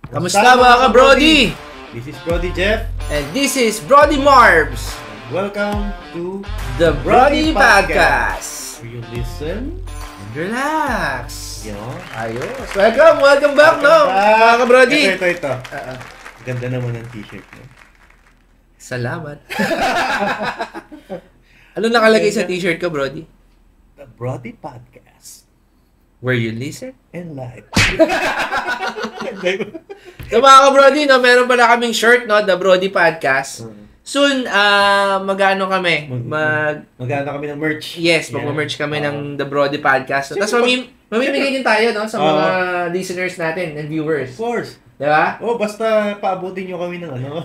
Kamusta mga ka-Brody? This is Brody Jeff. And this is Brody Marbs. Welcome to The Brody Podcast. Where you listen and relax. Ayos. Welcome back, no? Mga ka-Brody. Ito. Ganda naman ng t-shirt mo. Salamat. Ano nakalagay sa t-shirt ko, Brody? The Brody Podcast. Where you listen and live. So mga ka-Brody, no, meron pala kaming shirt, no, The Brody Podcast. Soon, mag-ano kami? Mag-ano kami ng merch. Yes, mag-merch kami ng The Brody Podcast. So, tapos mamimigay din tayo, no, sa mga listeners natin and viewers. Of course. Diba? Basta paabutin nyo kami ng ano.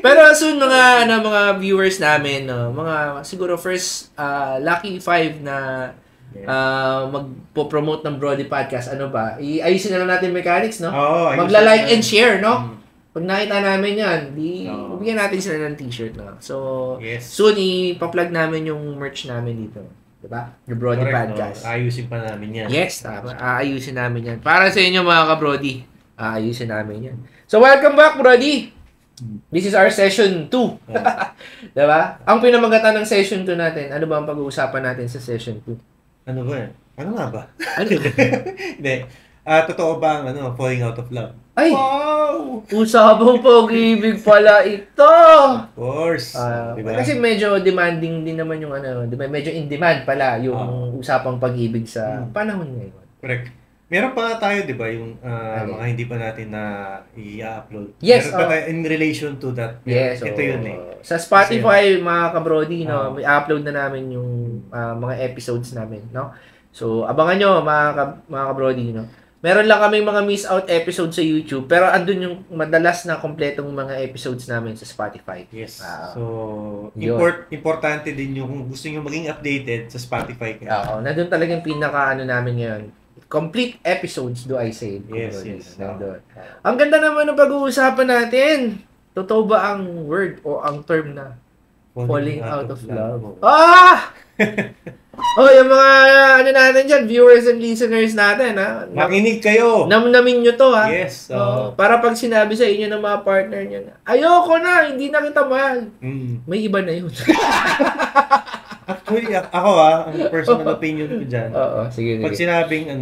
Pero soon, mga viewers namin, no, mga siguro first lucky 5 na magpo-promote ng Brody Podcast, ano ba? Iayusin na lang natin mechanics, no? Magla-like and share, no? Pag nakita namin yan, bigyan natin sila ng t-shirt, no? So, soon ipa-plug namin yung merch namin dito. Diba? Yung Brody Podcast. Ayusin pa namin yan. Yes, tama. Aayusin namin yan. Para sa inyo, mga ka-Brody. Aayusin namin yan. So, welcome back, Brody! This is our session 2. Diba? Ang pinamagatan ng session 2 natin, ano ba ang pag-uusapan natin sa session 2? Ano ba yan? Ano nga ba? Ano? Hindi. Totoo ba ang falling out of love? Ay! Wow! Usapang pag-ibig pala ito! Of course. Diba? Kasi medyo demanding din naman yung medyo in demand pala yung usapang pag-ibig sa panahon ngayon. Correct. Meron pa nga tayo, di ba, yung mga hindi pa natin na i-upload. Yes. Meron pa tayo in relation to that. Yes. Ito yun eh. Sa Spotify, mga ka-Brody, no, may upload na namin yung mga episodes namin, no? So, abangan nyo, mga ka-Brody, no? Meron lang kaming mga miss out episodes sa YouTube, pero andun yung madalas na kompletong mga episodes namin sa Spotify. Yes. So, importante din yung kung gusto nyo maging updated sa Spotify. Oo, nandun talagang namin ngayon. Complete episodes, do I say? Yes. Ang ganda naman ng pag-uusapan natin. Totoo ba ang word o ang term na falling out of love? Yung mga natin dyan, viewers and listeners natin, ha? Makinig kayo. Namnamin nyo to, ha? Yes. Para pag sinabi sa inyo ng mga partner nyo na, ayoko na, hindi na kita mahal. May iba na yun. Actually, ako ang personal opinion ko dyan. Sige. Pag sinabing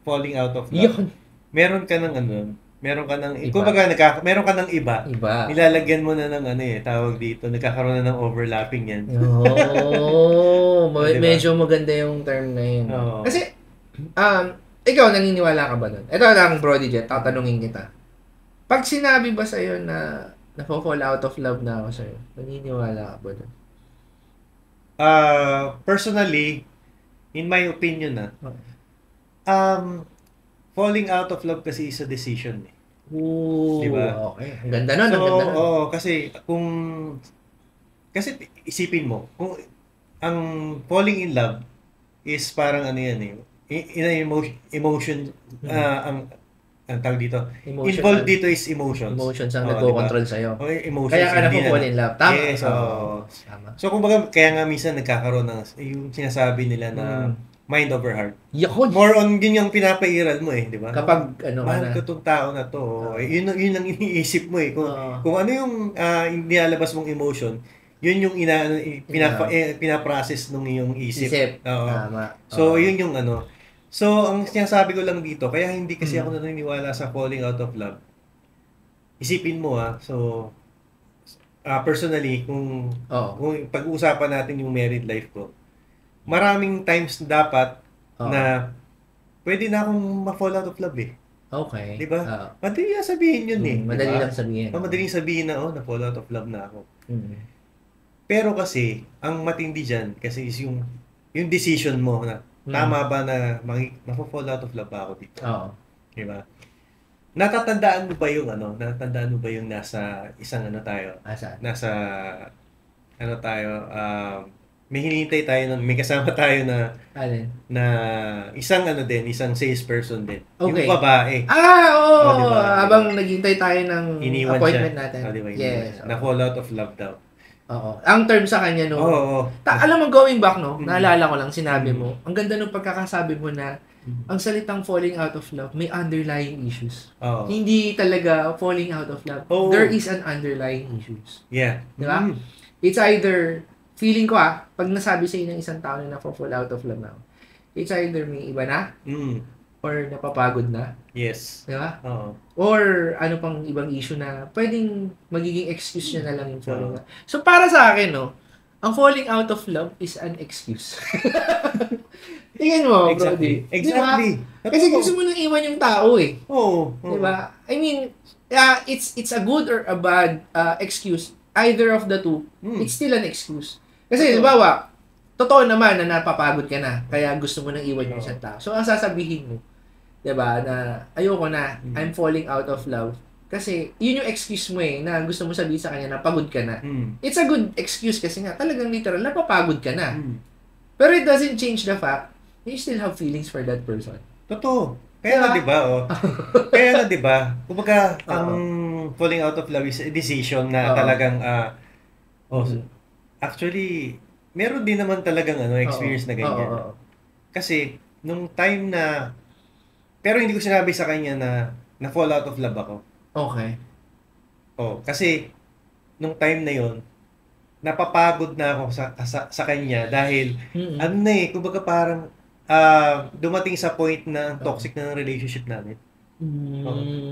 falling out of love, meron ka ng meron ka ng iba. Nilalagyan mo na ng tawag dito, nagkakaroon na ng overlapping yan. Diba? Medyo maganda yung term na yun. Kasi, ikaw, naniniwala ka ba nun? Ito lang, Brody Jet, tatanungin kita. Pag sinabi ba sa'yo na fall out of love na ako sa'yo, naniniwala ka ba nun? Personally, in my opinion, falling out of love kasi is a decision. Diba? Okay. Ang ganda nun. Kasi isipin mo, kung ang falling in love is parang emotion, ang tawag dito. Involved dito is emotions. Emotions ang nagko-control sa'yo. Emotions. Kaya ka na-fall in love. Tama. Yes, tama. So, kumbaga, kaya nga minsan nagkakaroon ng yung sinasabi nila na mind over heart. More on yun yung pinapairal mo di ba? Kapag mahal ko tong tao na to. Yun lang iniisip mo Kung ano yung nilalabas mong emotion, yun yung pinaprocess nung iyong isip. Tama. So, yun yung So, ang sinasabi ko lang dito, kaya hindi kasi ako naniniwala sa falling out of love. Isipin mo so, personally, kung pag-uusapan natin yung married life ko, maraming times dapat na pwede na akong ma-fall out of love Okay. Diba? Madali lang sabihin yun Madali lang sabihin. Madaling sabihin na, na-fall out of love na ako. Pero kasi, ang matindi dyan, kasi is yung decision mo na, tama ba na ma-fall out of love ba ako dito? Diba? Natatandaan mo ba yung nasa isang tayo? Nasa may hinihintay tayo may kasama tayo na isang isang salesperson din. Okay. Yung babae. Diba? Habang naghihintay tayo ng appointment natin. Diba? Yes. Na-fall out of love daw. Ang term sa kanya alam mo, going back, naalala ko lang, sinabi mo, ang ganda nung pagkakasabi mo na ang salitang falling out of love, may underlying issues. Oh. Hindi talaga falling out of love. Oh. There is an underlying issues. Yeah. Di ba? It's either, feeling ko pag nasabi sa ng isang tao na fall out of love na, it's either may iba na, or napapagod na. Yes. Di ba? Oo. Or ano pang ibang issue na pwedeng magiging excuse niya na lang yung falling out. So para sa akin, no, ang falling out of love is an excuse. Tingnan mo, Exactly. Brody. Exactly. Diba? Kasi gusto mo nang iwan yung tao eh. Oo. Diba? I mean, it's a good or a bad excuse. Either of the two, it's still an excuse. Kasi, diba, totoo naman na napapagod ka na, kaya gusto mo nang iwan yung isang tao. So, ang sasabihin mo, diba, na ayoko na, I'm falling out of love. Kasi, yun yung excuse mo na gusto mo sabihin sa kanya na pagod ka na. It's a good excuse kasi nga, talagang literal, napapagod ka na. Pero it doesn't change the fact, you still have feelings for that person. Totoo. Kaya na, diba, Kaya na, diba, kumbaga, ang falling out of love is a decision na talagang, actually, meron din naman talagang experience na ganyan. Kasi, nung time na, pero hindi ko sinabi sa kanya na fall out of love ako. Okay. Kasi, nung time na yon napapagod na ako sa kanya dahil, kumbaga parang, dumating sa point na toxic na ng relationship namin.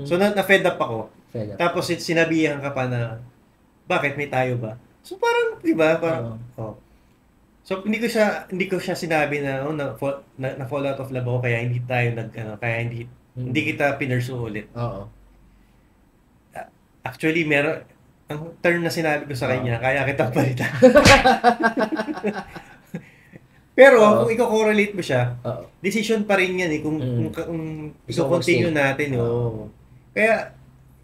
So, na-fed up ako. Tapos, sinabihan ka pa na, bakit may tayo ba? So, parang, di ba? Parang, So, hindi ko siya sinabi na, na fall out of love ako, kaya hindi tayo kaya hindi kita pinursu ulit. Actually, ang term na sinabi ko sa kanya, kaya kita palitan. Pero, kung i-correlate mo siya, decision pa rin yan kung i-continue natin. Kaya,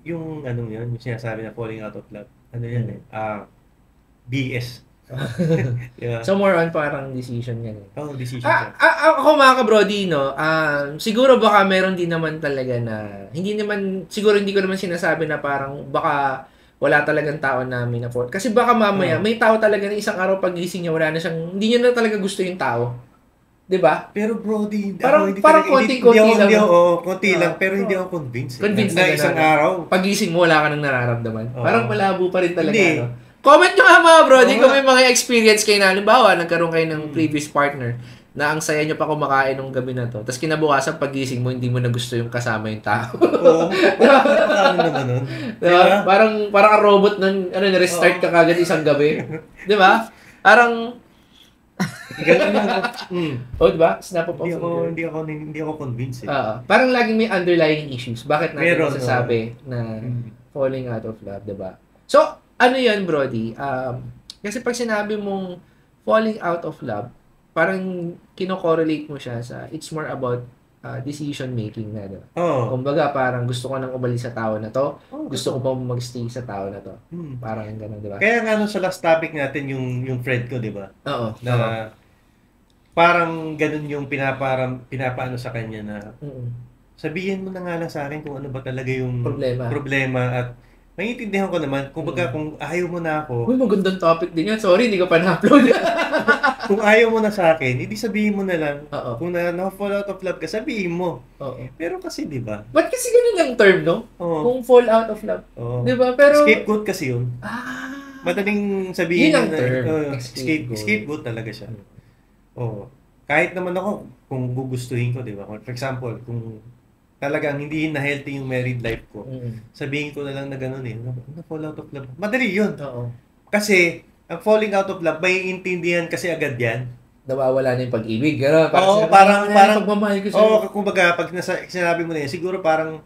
yung yung sinasabi na falling out of love, BS. Yeah. So, more on parang decision yan. Decision siya. Ako mga ka-Brody, siguro baka meron din naman talaga na, siguro hindi ko naman sinasabi na parang baka wala talagang tao namin na fault. Kasi baka mamaya, may tao talaga na isang araw pagising niya, wala na siyang, hindi niya na talaga gusto yung tao. 'Di ba? Pero Brody, parang konti-konti lang. Konti lang, pero hindi ako convinced. Convinced na isang araw. Pagising mo, wala ka nang nararamdaman. Parang malabo pa rin talaga. Comment nyo nga mga Brody kung may mga experience kayo na, halimbawa, nagkaroon kayo ng previous partner na ang saya nyo pa kumakain ng gabi na to. Tapos kinabukasan pagising mo, hindi mo na gusto yung kasama yung tao. Diba? Diba? Parang robot nun, na-restart ka kagad isang gabi. Diba? Parang, diba? Snap up of hindi ako convinced. Parang laging may underlying issues. Bakit natin nasasabi na falling out of love, diba? So, ano yan, Brody? Kasi pag sinabi mong falling out of love, parang kino-correlate mo siya sa it's more about decision making na, diba? Kumbaga, parang gusto ko nang umalis sa tao na to, gusto ko pa magstay sa tao na to. Parang gano'n, diba? Kaya nga sa last topic natin, yung friend ko, diba? Na parang ganun yung pinapaano sa kanya na sabihin mo na nga lang sa akin kung ano ba talaga yung problema at naiintindihan ko naman, kumbaga kung ayaw mo na ako. Magandang topic din yan. Sorry, hindi ko pa na-upload. Kung ayaw mo na sa akin, hindi sabihin mo na lang. Kung na-fall out of love ka, sabihin mo. Pero kasi, di ba? Ba't kasi ganun lang term, no? Kung fall out of love. Di ba? Pero scapegoat kasi yun. Madaling sabihin yun ang term. Scapegoat talaga siya. Kahit naman ako, kung gugustuhin ko, di ba? For example, kung talagang hindi na healthy yung married life ko. Sabihin ko na lang na gano'n na-fall out of love. Madali yun. Kasi, ang falling out of love, may intindihan kasi agad yan. Nawawala na yung pag-ibig. Parang pagmamahal ko sa'yo. Kumbaga, pag sinabi mo na yun, siguro parang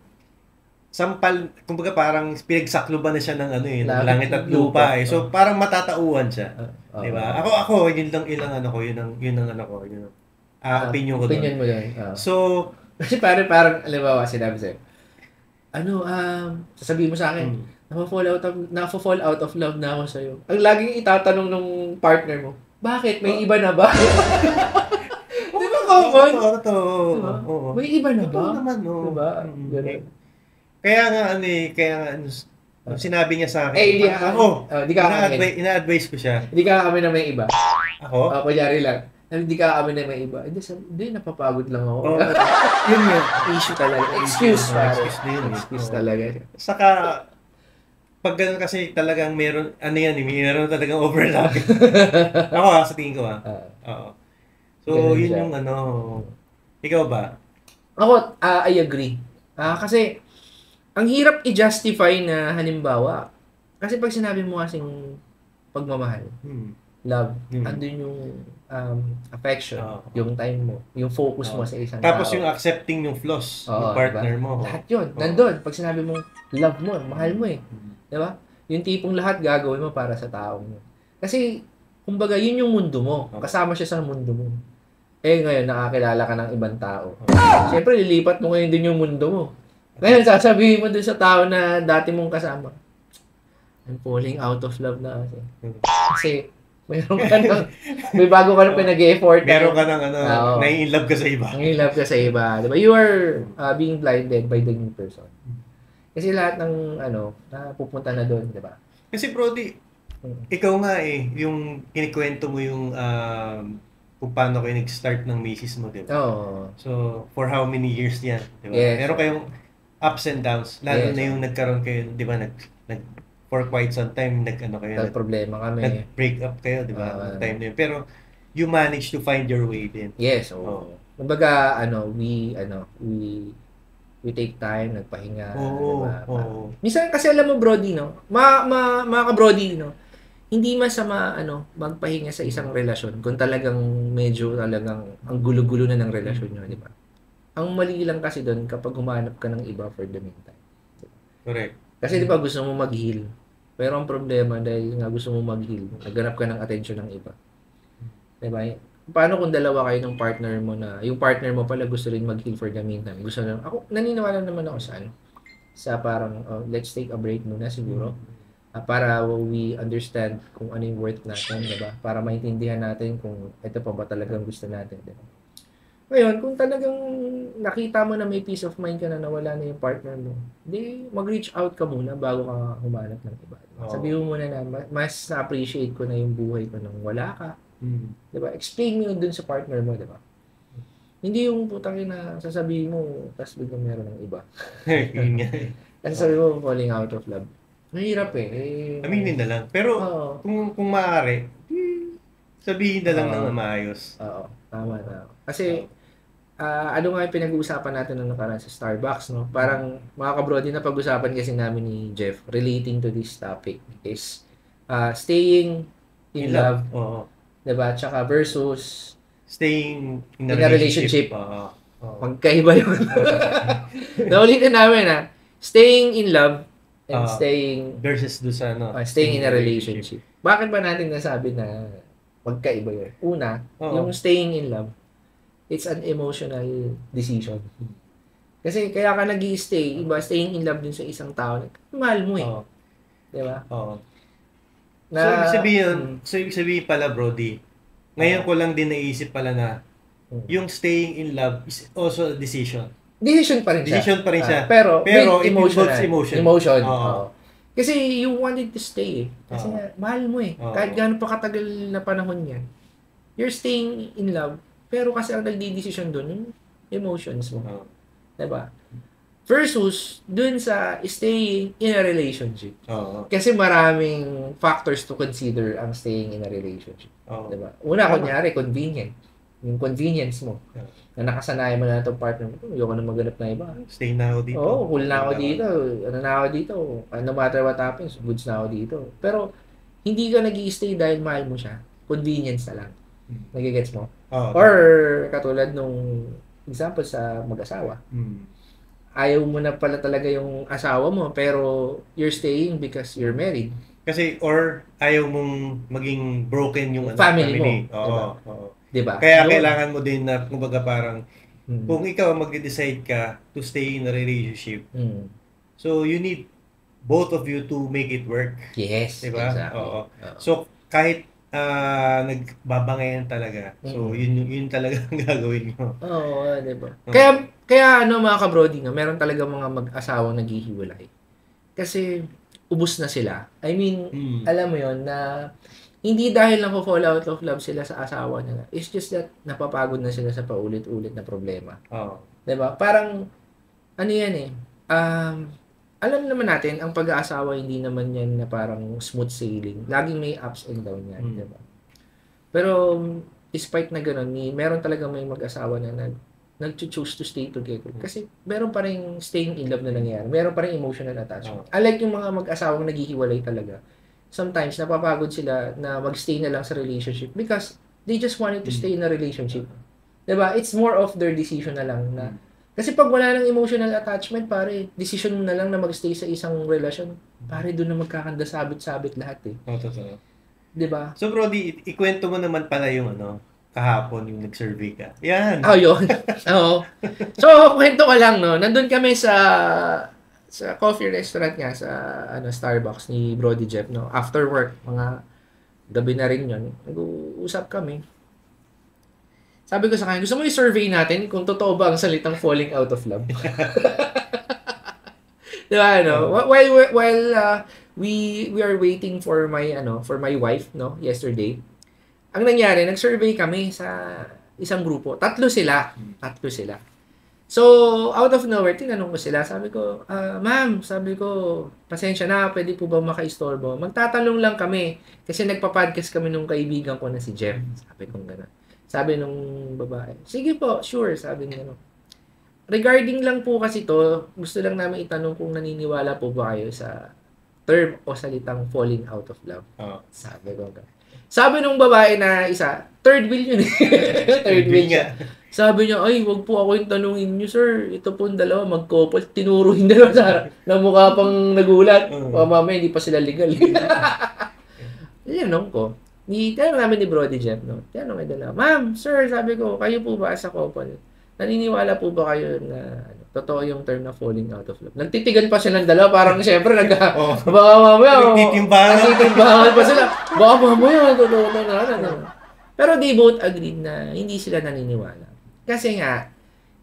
kumbaga parang pinagsakloban na siya ng langit at lupa. So, parang matatauhan siya. Diba? Ako, yun ang opinion ko doon. Opinion mo doon. So, kasi parang, alam sinabi sa'yo, sasabihin mo sa akin, na-fall out of love na ako sa'yo. Ang laging itatanong ng partner mo, bakit? May iba na ba? Di ba common? Oo. May iba na ba? Ito naman, diba? Ganun. Kaya nga, sinabi niya sa akin, hindi ka kami. ina-advise ko siya. Hindi ka kami na may iba. Ako? Kunyari lang. Hindi ka kami na may iba. Hindi, napapagod lang ako. Yun nga. Issue talaga. Excuse, pare. Excuse din. Excuse talaga. Saka, pag ganun kasi talagang meron, meron talagang overlapping. Ako sa tingin ko Oo. So, yun yung ikaw ba? Ako, I agree. Kasi, ang hirap i-justify na halimbawa, kasi pag sinabi mo kasing pagmamahal, love, andun yung affection, yung time mo, yung focus mo sa isang Tapos tao. yung accepting yung flaws ng partner mo. Lahat yun, nandun. Pag sinabi mo, love mo, mahal mo Diba? Yung tipong lahat gagawin mo para sa tao mo. Kasi, kumbaga, yun yung mundo mo. Kasama siya sa mundo mo. Ngayon, nakakilala ka ng ibang tao. Siyempre, lilipat mo ngayon din yung mundo mo. Ngayon, sasabihin mo dun sa tao na dati mong kasama, I'm falling out of love na kasi. Kasi, may bago ka na pinag-e-effort. Meron ka ng nai-in-love ka sa iba. Nai-in-love ka sa iba. Diba? You are being blinded by the new person. Kasi lahat ng, napupunta na doon, diba? Kasi Brody, ikaw nga yung kinikwento mo yung kung paano kayo nag-start ng misis mo, diba? Oo. So, for how many years yan, diba? Yes. Meron kayong ups and downs, lalo na yung nagkaroon kayo, diba, for quite some time, problema kami. Nag-break up kayo, di ba? Time na yun. Pero, you managed to find your way din. Yes, kumbaga, we take time, nagpahinga, diba? Minsan kasi alam mo, Brody, mga ka-Brody, hindi masama, magpahinga sa isang relasyon kung talagang medyo talagang ang gulo-gulo na ng relasyon nyo, di ba? Ang mali lang kasi doon kapag humanap ka ng iba for the meantime. Diba? Correct. Kasi di ba gusto mo mag-heal? Pero ang problema dahil nga gusto mo mag-heal, naghanap ka ng attention ng iba. Diba? Paano kung dalawa kayo ng partner mo na, yung partner mo pala gusto rin mag-heal for the meantime? Gusto na, ako, naniniwala naman ako sa parang, let's take a break muna siguro. Para we understand kung ano yung worth natin, diba? Para maintindihan natin kung ito pa ba talagang gusto natin, diba? Ngayon, kung talagang nakita mo na may peace of mind ka na nawala na yung partner mo, di mag-reach out ka muna bago ka humanap ng iba. Sabihin mo muna na mas na-appreciate ko na yung buhay ko nang wala ka. Diba? Explain mo yun dun sa partner mo, diba? Hindi yung putang na sasabihin mo, tapos biglang meron ng iba. Kasi sabi mo, falling out of love. Mahirap Aminin na lang. Pero, kung maaari, sabihin na lang ng maayos. Oo, tama na. Kasi, ano nga yung pinag-uusapan natin nung nakaraan sa Starbucks, no? Parang, mga ka-Brody, na pag-usapan kasi namin ni Jeff relating to this topic is staying in love. Diba? Tsaka versus staying in a relationship. Magkaiba yun. Naulitin namin, staying in love and staying versus do sa staying in a relationship. Bakit ba natin nasabi na magkaiba yun? Una, yung staying in love, it's an emotional decision. Kasi kaya ka nag-i-stay, iba staying in love din sa isang tao, mahal mo Diba? So, ibig sabihin pala, Brody, ngayon ko lang din naisip pala na yung staying in love is also a decision. Decision pa rin siya. Pero it involves emotion. Kasi you wanted to stay Kasi mahal mo Kahit gaano pa katagal na panahon yan. You're staying in love. Pero kasi ang nagdi-decision doon, yung emotions mo. Diba? Versus, dun sa staying in a relationship. Kasi maraming factors to consider ang staying in a relationship. Diba? Una, kunyari, convenient. Yung convenience mo. Na nakasanayan mo na itong partner mo. Ayoko na maghanap na iba. Stay na ako dito. Cool na ako dito. Ano na ako dito. No matter what happens, goods na ako dito. Pero, hindi ka nag-i-stay dahil mahal mo siya. Convenience na lang. Nagigets mo? Or, katulad nung example sa mag-asawa. Ayaw mo na pala talaga yung asawa mo, pero you're staying because you're married. Kasi, or ayaw mong maging broken yung family mo. Diba? Kaya kailangan mo din na, kumbaga parang, kung ikaw mag-decide ka to stay in a relationship, so you need both of you to make it work. Yes, diba? Exactly. So, kahit nagbabangayan talaga. So, yun talaga ang gagawin mo. Diba? Kaya mga ka-Brody, meron talaga mga mag-asawang naghihiwalay. Kasi, ubus na sila. I mean, alam mo yon na hindi dahil fall out of love sila sa asawa nila. It's just that napapagod na sila sa paulit-ulit na problema. Oo. 'Di ba? Parang ano 'yan eh. Alam naman natin ang pag-aasawa hindi naman 'yan na parang smooth sailing. Laging may ups and down 'yan, 'di ba? Pero despite na gano'n, meron talaga may mag-asawa na nag-choose to stay together. Kasi meron pa ring staying in love na nangyayari. Meron pa ring emotional attachment. Unlike yung mga mag-asawang naghihiwalay talaga, sometimes napapagod sila na mag-stay na lang sa relationship because they just wanted to stay in a relationship. Diba? It's more of their decision na lang na kasi pag wala ng emotional attachment, pare, decision mo na lang na mag-stay sa isang relasyon, pare, doon na magkakanda sabit-sabit lahat eh. Totoo. Diba? So Brody, ikwento mo naman pala yung kahapon yung nag-survey ka. Yan. Yun. Oo. So, kwento ko lang, no. Nandun kami sa coffee restaurant nga sa Starbucks ni Brody Jeff, no. After work, mga gabi na rin 'yon. Nag-uusap kami. Sabi ko sa kanya, gusto mo i-survey natin kung totoo ba ang salitang falling out of love? Diba, no? While we are waiting for my wife, no, yesterday. Ang nangyari, nag-survey kami sa isang grupo. Tatlo sila. So, out of nowhere, tinanong ko sila. Sabi ko, ma'am, pasensya na, pwede po ba maka-istorbo? Magtatanong lang kami. Kasi nagpa-podcast kami nung kaibigan ko na si Jeff. Sabi ko gano'n. Sabi nung babae, sige po, sure. Sabi niya, regarding lang po kasi to, gusto lang namin itanong kung naniniwala po ba kayo sa term o salitang falling out of love. Sabi ko gano'n. Sabi nung babae na isa, third wheel yun. Third wheel niya. Sabi niya, ay, wag po ako yung tanungin niyo, sir. Ito po yung dalawa, mag-couple. Tinuro yung dalawa sa na mukha pang nagulat. Mamaya, hindi pa sila legal. Tinanong ko. Tinanong namin ni Brody Jeff, no? Tinanong yung dalawa, ma'am, sir, sabi ko, kayo po ba sa couple? Naniniwala po ba kayo na totoo yung term na falling out of love? Nagtitigan pa silang dalawa, parang siyempre, baka mamaya, nagtitimbangan pa sila. Baka mamaya, totoo na. Pero they both agreed na hindi sila naniniwala. Kasi nga,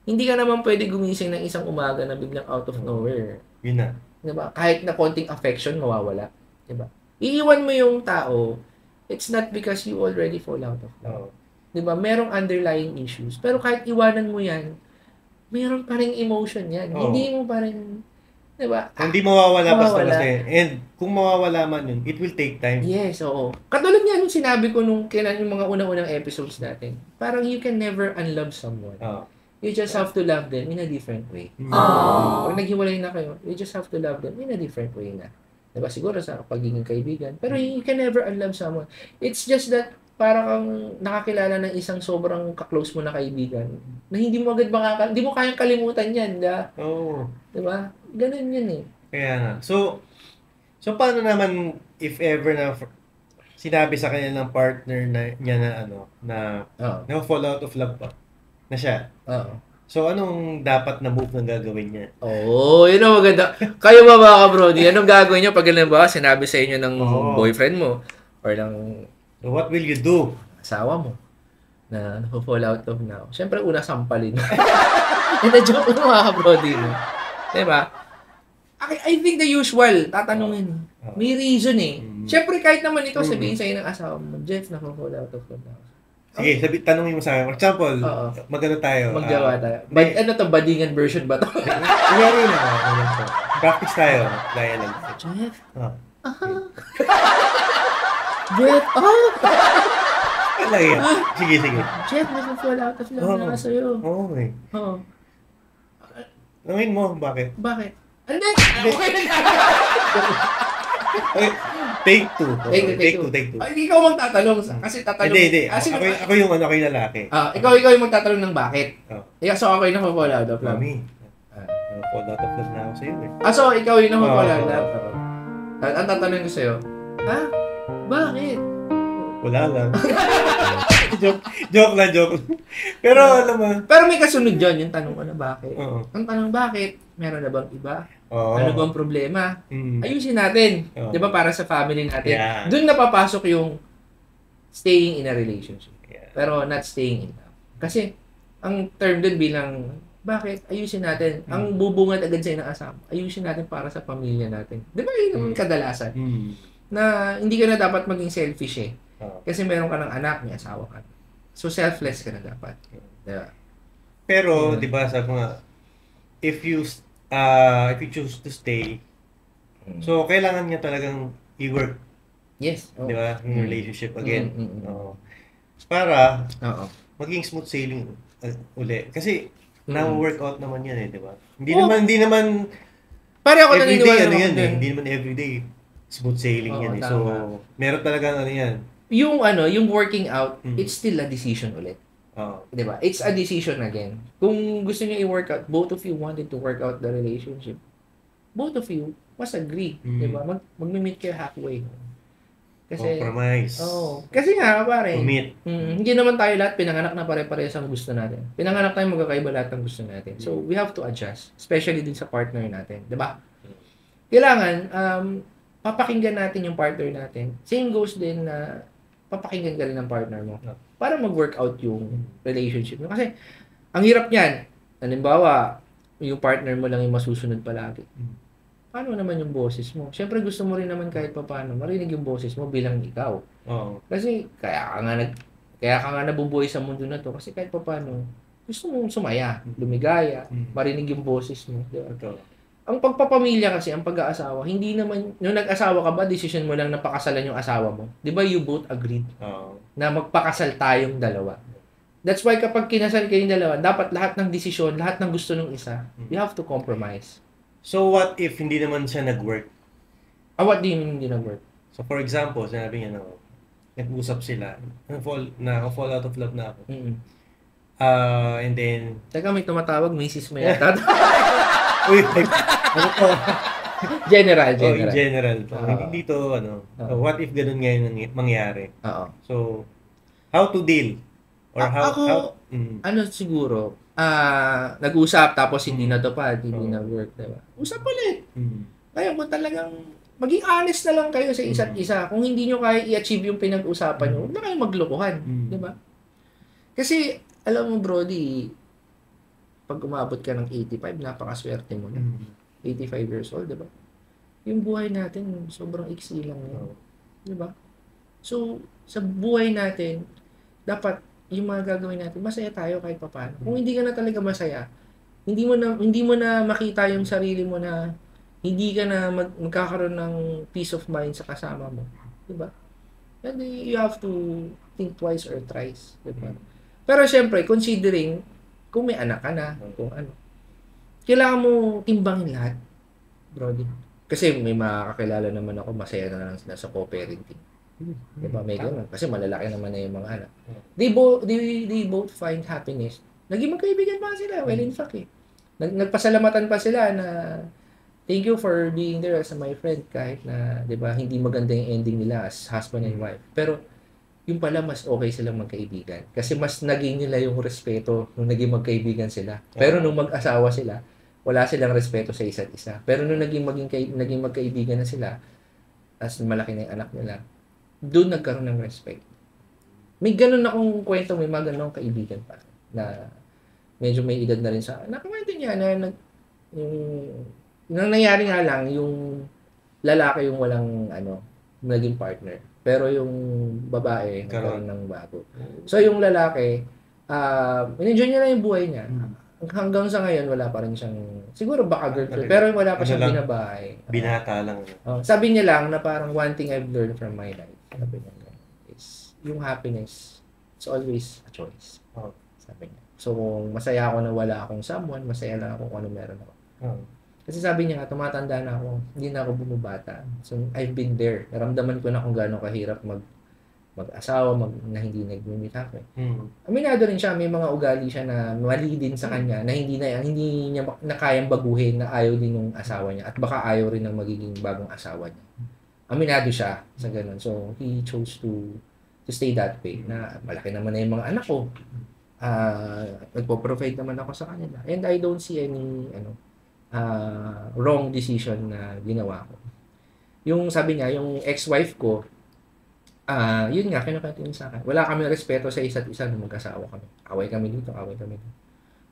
hindi ka naman pwede gumising ng isang umaga na biglang out of nowhere. Yun na. Diba? Kahit na konting affection, mawawala. Diba? Iiwan mo yung tao, it's not because you already fall out of love. Diba? Merong underlying issues. Pero kahit iwanan mo yan, meron pa rin emotion yan. Hindi mo pa rin, diba? Hindi mawawala basta and kung mawawala man yun, it will take time. Yes, oo. Katulad nga nung sinabi ko nung kailan yung mga unang-unang episodes natin. Parang you can never unlove someone. You just have to love them in a different way. Pag naghiwalay na kayo, you just have to love them in a different way na. Diba? Siguro sa pagiging kaibigan. Pero you can never unlove someone. It's just that parang kang nakakilala ng isang sobrang ka-close mo na kaibigan na hindi mo agad hindi mo kayang kalimutan yan. Diba? Ganun yun eh. Kaya nga. So paano naman if ever na sinabi sa kanya ng partner niya na fall out of love pa na siya? So anong dapat na move na gagawin niya? Yun ang maganda. Kayo ba mga ka-brody, anong gagawin niyo pag sinabi sa inyo ng boyfriend mo or ng so what will you do? Asawa mo na fall out of now. Siyempre, una sampalin. Na-joke mo mga ka-brody. Diba? I think the usual, tatanungin. May reason eh. Siyempre, kahit naman ito, sabihin sa'yo ng asawa mo, Jeff, fall out of now. Sige, tanungin mo sa akin. For example, magano tayo? Magjawa tayo. Ano to, badingan version ba to? Kunyari na. Practice tayo. Dialogue. Jeff? Jeff, Sige. Jeff, fall out of love na sa'yo. Okay. Tanungin mo, bakit? Hindi. Okay na. Take two. Ikaw magtatanong. Kasi tatanong. Hindi. Ako yung lalaki. Ikaw yung magtatanong ng bakit. So ako yung fall out of love. Mami. Fall out of love na ako sa'yo eh. So ikaw yung fall out of love. Ang tatanong ko sa'yo, bakit? Wala lang. joke lang. Pero alam mo. Pero may kasunod dyan, yung tanong ko na bakit. Ang tanong bakit, meron na bang iba? Ano bang problema? Ayusin natin. Di ba para sa family natin? Yeah. Doon napapasok yung staying in a relationship. Yeah. Pero not staying in love. Kasi, ang term doon bilang, bakit? Ayusin natin. Ang bubungad agad sa'yo ng asawa. Ayusin natin para sa pamilya natin. Di ba yun naman kadalasan? Na hindi ka na dapat maging selfish eh. Kasi meron ka ng anak, may asawa ka. So, selfless ka na dapat. Diba? Pero, di ba, sabi nga, if you choose to stay, so, kailangan niya talagang i-work. Yes. Di ba? Yung relationship again. Para, maging smooth sailing uli. Kasi, na-workout naman yan di ba? Hindi naman, pare ako everyday, naniniwala hindi naman everyday smooth sailing yan So, meron talagang yan. Yung working out, it's still a decision ulit. Di ba? It's a decision again. Kung gusto niyo i-workout, both of you wanted to work out the relationship. Both of you must agree. Di ba? Mag-meet kayo halfway. Kasi, compromise. Kasi nga, pare. Commit. Hindi naman tayo lahat pinanganak na pare-parehas ang gusto natin. Pinanganak tayo magkakaiba lahat ng gusto natin. So, we have to adjust. Especially din sa partner natin. Di ba? Kailangan, papakinggan natin yung partner natin. Same goes din na papakinggan ka rin ng partner mo para mag-work out yung relationship mo. Kasi, ang hirap niyan. Halimbawa, yung partner mo lang yung masusunod palagi. Paano naman yung boses mo? Siyempre, gusto mo rin naman kahit paano marinig yung boses mo bilang ikaw. Kasi, kaya ka nga nabubuhay sa mundo na to. Kasi kahit paano, gusto mong sumaya, lumigaya, marinig yung boses mo. Diba? Ang pagpapamilya kasi, ang pag-aasawa, hindi naman, nung nag-asawa ka ba, decision mo lang na pakasalan yung asawa mo. Di ba you both agreed na magpakasal tayong dalawa? That's why kapag kinasal kayong dalawa, dapat lahat ng desisyon, lahat ng gusto ng isa, you have to compromise. So what if hindi naman siya nag-work? What do you mean hindi nag-work? So for example, sinabi niya nag-usap sila, fall out of love na ako. And then... Teka, may tumatawag, misis mo yata. Uy, ano to? General. In general. Hindi to, what if ganun ngayon mangyari? So, how to deal? Or siguro, nag-usap tapos hindi natupad, hindi na-work, diba? Usap ulit. Kaya kung talagang maging honest na lang kayo sa isa't isa. Kung hindi nyo kaya i-achieve yung pinag-usapan nyo, huwag na kayong maglokohan. Diba? Kasi, alam mo, Brody, pag umabot ka ng 85, napakaswerte mo na. 85 years old, diba? Yung buhay natin, sobrang iksi lang yun. Diba? So, sa buhay natin, dapat yung mga gagawin natin, masaya tayo kahit papaano. Kung hindi ka na talaga masaya, hindi mo na makita yung sarili mo na hindi ka na magkakaroon ng peace of mind sa kasama mo. Diba? And you have to think twice or thrice. Diba? Pero syempre, considering kung may anak ka na, kung ano, kailangan mo timbangin lahat, Brody. Kasi may makakakilala naman ako, masaya na lang sila sa co-parenting. Diba? May ganun. Kasi malalaki naman na yung mga anak. They both find happiness. Naging magkaibigan pa sila. Well, in fact, nagpasalamatan pa sila na thank you for being there as my friend kahit na, diba, hindi maganda yung ending nila as husband and wife. Pero, yung pala mas okay silang magkaibigan. Kasi mas naging nila yung respeto nung naging magkaibigan sila. Pero nung mag-asawa sila, wala silang respeto sa isa't isa. Pero nung naging magkaibigan na sila, as malaki na yung anak nila, doon nagkaroon ng respect. May ganun akong kwento, may mga ganun akong kaibigan pa na medyo may edad na rin sa nakamento niya na nang nangyari nga lang yung lalaki yung walang naging partner. Pero yung babae, nagkaroon ng bago. So, yung lalaki, in-enjoy niya na yung buhay niya. Hanggang sa ngayon, wala pa rin siyang, siguro baka girlfriend, pero wala pa siyang binabae. Binata lang. Sabi niya lang na parang one thing I've learned from my life, sabi niya, is yung happiness, it's always a choice. Sabi niya. So, masaya ako na wala akong someone, masaya lang ako kung ano meron ako. Kasi sabi niya nga, tumatanda na ako, hindi na ako bumubata. So, I've been there. Naramdaman ko na kung gaano kahirap mag-asawa, na hindi nag-meet ako. Aminado rin siya, may mga ugali siya na mali din sa kanya, na hindi niya na kayang baguhin, na ayaw din ng asawa niya, at baka ayaw rin ng magiging bagong asawa niya. Aminado siya sa ganun. So, he chose to stay that way, na malaki naman na yung mga anak ko. Nagpo-provide naman ako sa kanila. And I don't see any, wrong decision na ginawa ko. Yung sabi niya, yung ex-wife ko, yun nga, kinukwento niya sa akin. Wala kami respeto sa isa't isa nung magkasawa kami. Away kami dito, away kami dito.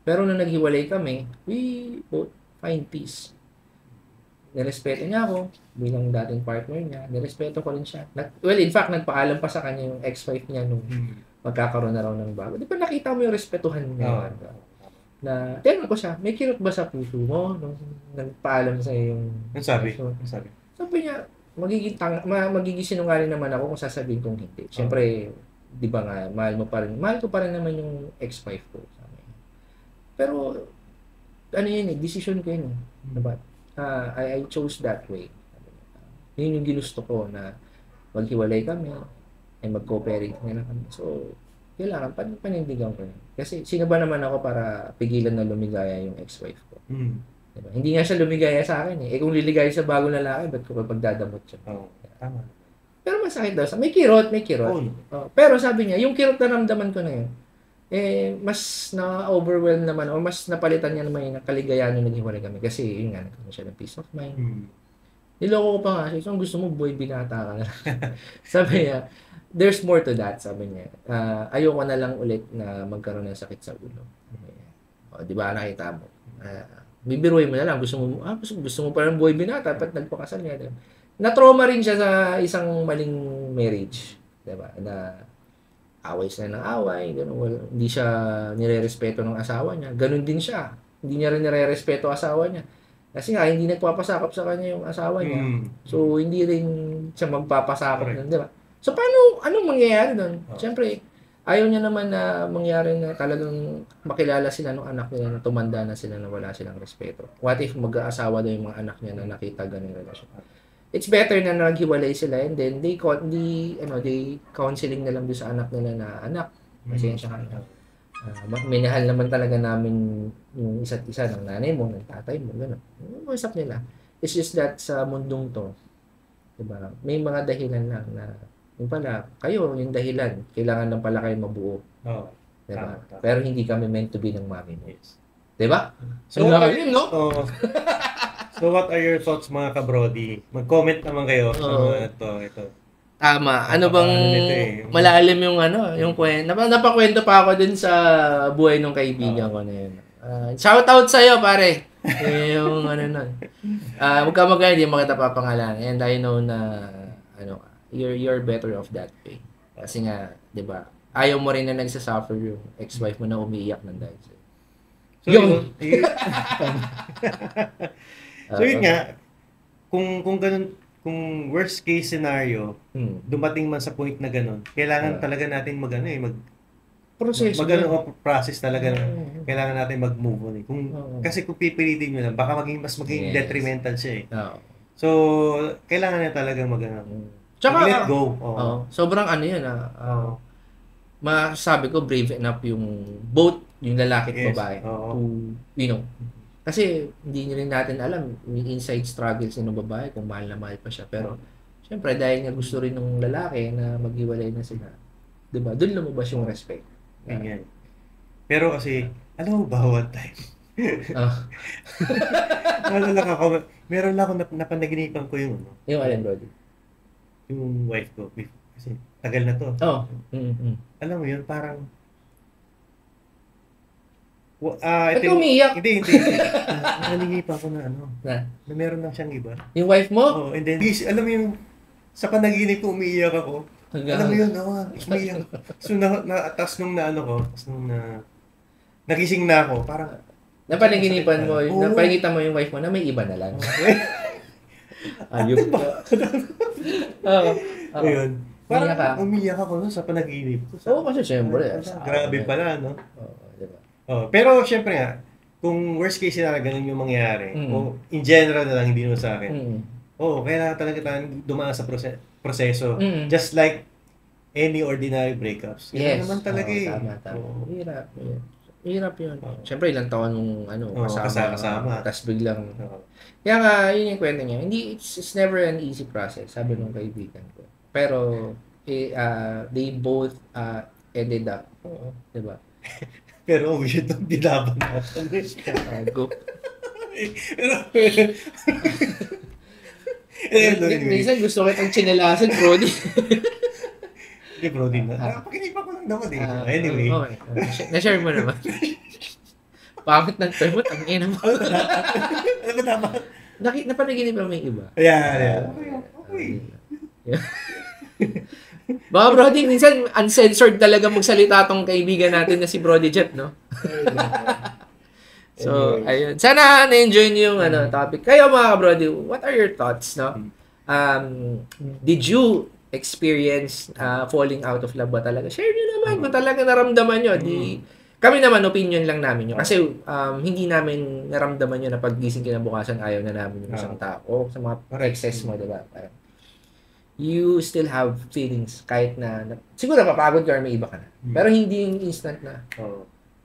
Pero nung naghiwalay kami, we both find peace. nirespeto niya ako bilang dating partner niya. Nirespeto ko rin siya. Well, in fact, nagpaalam pa sa kanya yung ex-wife niya nung magkakaroon na raw ng bago. Di ba nakita mo yung respetuhan niya? Na, tinanong ko siya, may kirot ba sa puso mo nung nagpaalam sa yung... Ano sabi? Sabi niya, magiging sinungaling naman ako kung sasabihin kong hindi. Siyempre, di ba nga, mahal ko pa rin naman yung ex-wife ko. Pero, ano yun decision ko yun. Diba? I chose that way. Yun yung ginusto ko na maghiwalay kami, ay mag-cooperate na kami. So, kailangan panindigan ko yun. Kasi sino ba naman ako para pigilan na lumigaya yung ex-wife ko? Diba? Hindi nga siya lumigaya sa akin eh. Kung liligaya sa bagong lalaki, ba't ko pagdadamot siya? Tama. Pero masakit daw. May kirot. Pero sabi niya, yung kirot na ramdaman ko na yun, mas na-overwhelm naman o mas napalitan niya naman yung kaligayahan nung naghiwalay kami. Kasi yun nga, nagkaroon siya ng peace of mind. Niloko ko pa nga siya. So, gusto mo, boy, binata ka na. Sabi niya, there's more to that, sabi niya. Ayoko na lang ulit na magkaroon ng sakit sa ulo. Di ba, nakita mo? Bibiruin mo na lang. Gusto mo pa ng boy binata, ba't nagpakasal niya? Diba? Na-trauma rin siya sa isang maling marriage. Diba? Na away sila ng away. Hindi siya nire-respeto ng asawa niya. Ganun din siya. Hindi niya rin nire-respeto asawa niya. Kasi nga, hindi nagpapasakop sa kanya yung asawa niya. So, hindi rin siya magpapasakop nun, di ba? So, anong mangyayari doon? Siyempre, ayaw niya naman na mangyari na talagang makilala sila ng anak nila na tumanda na sila na wala silang respeto. What if mag-aasawa daw yung mga anak niya na nakita ganung relasyon? It's better na naghiwalay sila and then they counseling na lang doon sa anak nila na anak. Pasensya ka na. Minahal naman talaga namin yung isa't isa ng nanay mo, ng tatay mo, gano'n. Usap nila. It's just that sa mundong to, diba, may mga dahilan lang na yung pala, kayo yung dahilan, kailangan lang pala kayo mabuo. Diba? Pero hindi kami meant to be ng mami mo. Yes. Diba? So, So, what are your thoughts mga ka-brody? Mag-comment naman kayo sa mga ito. Tama. Ano bang malalim yung kwento. Napakwento pa ako dun sa buhay ng kaibigan ko na yun. Shout out sa'yo, pare. Yung nun. Huwag ka magkaya, hindi mo kita papangalan. And I know na you're better off that way. Kasi nga, di ba, ayaw mo rin na nagsasuffer yung ex-wife mo na umiiyak ng dahil sa'yo. So yun nga, kung ganun, kung worst case scenario, dumating man sa point na ganun, kailangan talaga natin process talaga. Kailangan natin mag-move on. Kasi kung pipilitin nyo lang, baka maging detrimental siya eh. So, kailangan na talaga let go. Sobrang yun masasabi ko brave enough yung both yung lalaki at babae to kasi hindi rin natin alam yung inside struggles ng babae kung mahal na mahal pa siya, pero syempre dahil nga gusto rin ng lalaki na maghiwalay na sila, diba, doon lumabas yung respect. Pero kasi alam mo ba one time meron lang ako napanaginipan ko yung alin, Brody? Yung wife ko kasi tagal na to. Alam mo yun, parang ito umiiyak. Hindi. Naninipa ako na na meron lang siyang iba. Yung wife mo? And then, alam mo yung, sa panaginip ko, umiiyak ako. Alam mo yun, umiiyak. So, tapos nung nagising na ako, parang, napanaginipan mo, napanigitan mo yung wife mo na may iba na lang. Ayun. Ayun. Parang umiiyak ako sa panaginip ko. Kasi syempre. Grabe pala, no? Pero syempre nga, kung worst case na ganun yung mangyari, o in general na lang, hindi naman sa akin, kailangan talaga tayong dumaan sa proseso. Just like any ordinary breakups. Yes. Naman talaga Tama. Hirap yun. Syempre, ilang taon nung kasama. Tapos biglang... Kaya nga, yun yung kwento niya. It's never an easy process, sabi nung kaibigan ko. Pero, they both ended up. Diba? Pero weird nung dilaban natin. Go. Minsan gusto ko itong chinelasan, Brody. Hindi, Brody na. Pakinipa ko lang naman eh. Anyway. Okay. Na-share mo naman. Pangit ng term mo, tangina mo. Alam mo naman. Napanaginip ba may iba? Yeah. Okay. Mga Brody, minsan uncensored talaga magsalita tong kaibigan natin na si Brody Jet, no? So, ayun. Sana na-enjoy niyo yung topic. Kayo mga Brody, what are your thoughts, no? Did you experience falling out of love ba talaga? Share niyo naman kung talaga naramdaman niyo. Kami naman, opinion lang namin yun. Kasi hindi namin naramdaman yun na pag-gising kinabukasan, ayaw na namin yung isang tao. Sa mga exes mo, diba? You still have feelings kahit na siguro napapagod ka or may iba ka na. Pero hindi yung instant na.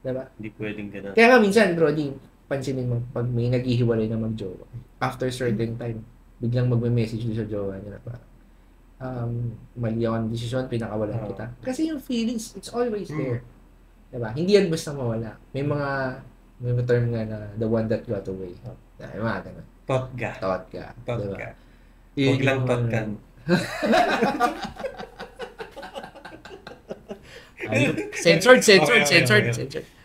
Diba? Hindi pwedeng ganun. Kaya nga minsan, Brody, pansinin mo, pag may naghihiwalay na mag-jowa, after certain time, biglang magme-message doon sa jowa niya na parang, mali ako ang desisyon, pinakawalan kita. Kasi yung feelings, it's always there. Diba? Hindi yan basta mawala. May term nga na the one that got away. May mga ganun. Tot ka. Diba? Huwag lang totkan. Censored.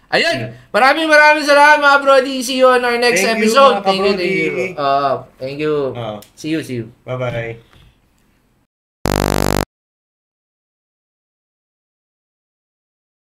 Ayun. Maraming salamat mga Brody. See you on our next episode. Thank you. See you. Bye-bye.